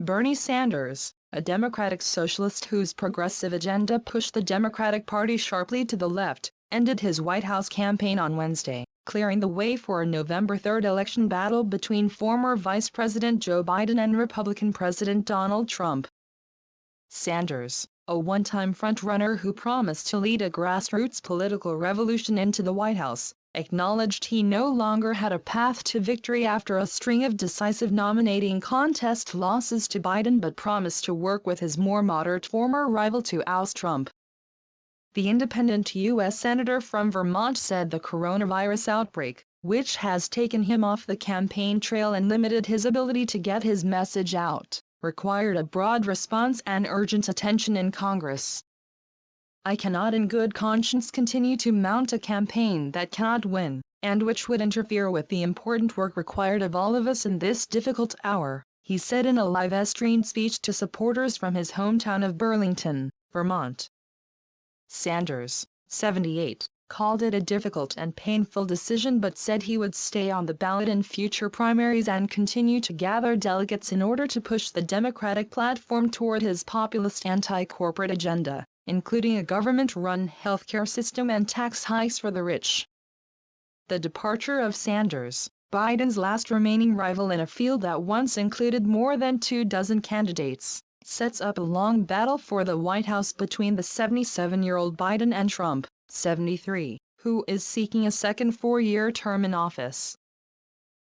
Bernie Sanders, a Democratic socialist whose progressive agenda pushed the Democratic Party sharply to the left, ended his White House campaign on Wednesday, clearing the way for a November 3 election battle between former Vice President Joe Biden and Republican President Donald Trump. Sanders, a one-time frontrunner who promised to lead a grassroots political revolution into the White House, acknowledged he no longer had a path to victory after a string of decisive nominating contest losses to Biden, but promised to work with his more moderate former rival to oust Trump. The independent U.S. Senator from Vermont said the coronavirus outbreak, which has taken him off the campaign trail and limited his ability to get his message out, required a broad response and urgent attention in Congress. I cannot in good conscience continue to mount a campaign that cannot win, and which would interfere with the important work required of all of us in this difficult hour, he said in a live-streamed speech to supporters from his hometown of Burlington, Vermont. Sanders, 78, called it a difficult and painful decision but said he would stay on the ballot in future primaries and continue to gather delegates in order to push the Democratic platform toward his populist anti-corporate agenda, including a government-run healthcare system and tax hikes for the rich. The departure of Sanders, Biden's last remaining rival in a field that once included more than 24 candidates, sets up a long battle for the White House between the 77-year-old Biden and Trump, 73, who is seeking a second four-year term in office.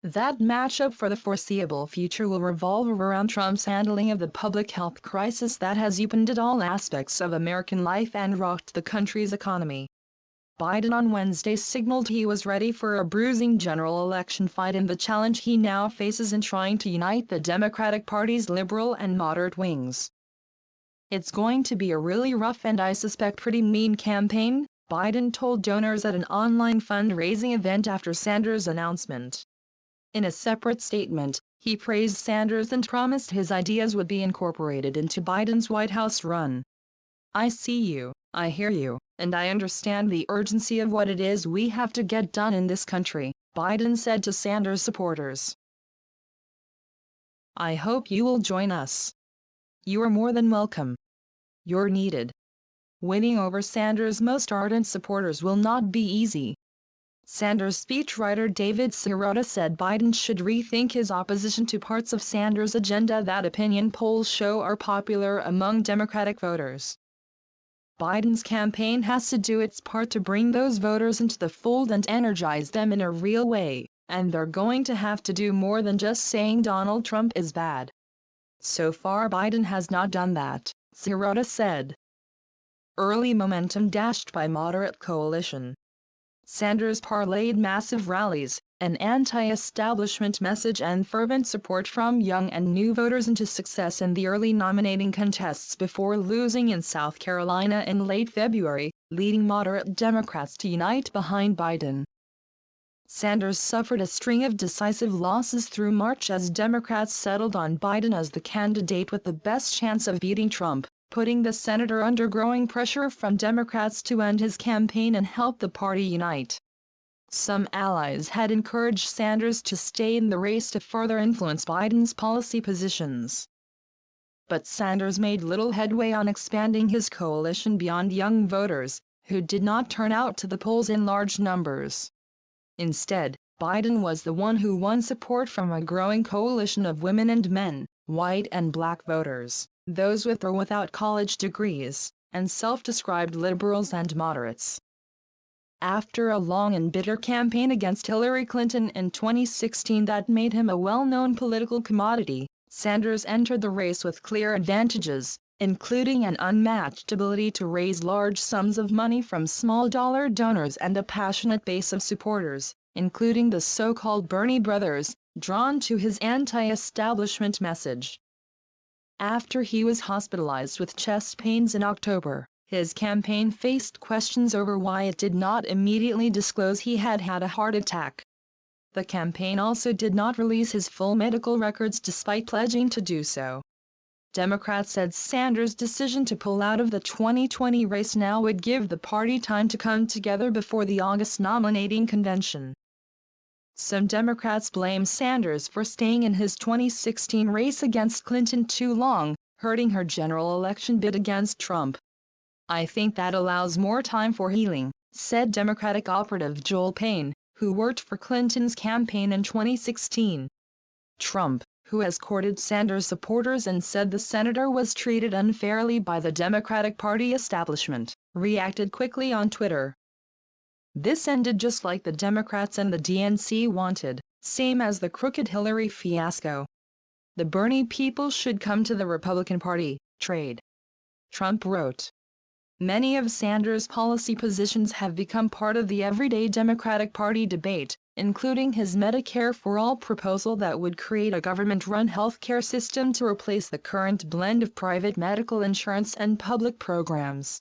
That matchup for the foreseeable future will revolve around Trump's handling of the public health crisis that has upended all aspects of American life and rocked the country's economy. Biden on Wednesday signaled he was ready for a bruising general election fight in the challenge he now faces in trying to unite the Democratic Party's liberal and moderate wings. "It's going to be a really rough and I suspect pretty mean campaign," Biden told donors at an online fundraising event after Sanders' announcement. In a separate statement, he praised Sanders and promised his ideas would be incorporated into Biden's White House run. "I see you, I hear you, and I understand the urgency of what it is we have to get done in this country," Biden said to Sanders supporters. "I hope you will join us. You are more than welcome. You're needed." Winning over Sanders' most ardent supporters will not be easy. Sanders speechwriter David Sirota said Biden should rethink his opposition to parts of Sanders' agenda that opinion polls show are popular among Democratic voters. Biden's campaign has to do its part to bring those voters into the fold and energize them in a real way, and they're going to have to do more than just saying Donald Trump is bad. So far Biden has not done that, Sirota said. Early momentum dashed by moderate coalition. Sanders parlayed massive rallies, an anti-establishment message and fervent support from young and new voters into success in the early nominating contests before losing in South Carolina in late February, leading moderate Democrats to unite behind Biden. Sanders suffered a string of decisive losses through March as Democrats settled on Biden as the candidate with the best chance of beating Trump, putting the senator under growing pressure from Democrats to end his campaign and help the party unite. Some allies had encouraged Sanders to stay in the race to further influence Biden's policy positions. But Sanders made little headway on expanding his coalition beyond young voters, who did not turn out to the polls in large numbers. Instead, Biden was the one who won support from a growing coalition of women and men, white and black voters, those with or without college degrees, and self-described liberals and moderates. After a long and bitter campaign against Hillary Clinton in 2016 that made him a well-known political commodity, Sanders entered the race with clear advantages, including an unmatched ability to raise large sums of money from small-dollar donors and a passionate base of supporters, including the so-called Bernie brothers, drawn to his anti-establishment message. After he was hospitalized with chest pains in October, his campaign faced questions over why it did not immediately disclose he had had a heart attack. The campaign also did not release his full medical records despite pledging to do so. Democrats said Sanders' decision to pull out of the 2020 race now would give the party time to come together before the August nominating convention. Some Democrats blame Sanders for staying in his 2016 race against Clinton too long, hurting her general election bid against Trump. "I think that allows more time for healing," said Democratic operative Joel Payne, who worked for Clinton's campaign in 2016. Trump, who has courted Sanders supporters and said the senator was treated unfairly by the Democratic Party establishment, reacted quickly on Twitter. "This ended just like the Democrats and the DNC wanted, same as the crooked Hillary fiasco. The Bernie people should come to the Republican Party, trade," Trump wrote. Many of Sanders' policy positions have become part of the everyday Democratic Party debate, including his Medicare for All proposal that would create a government-run healthcare system to replace the current blend of private medical insurance and public programs.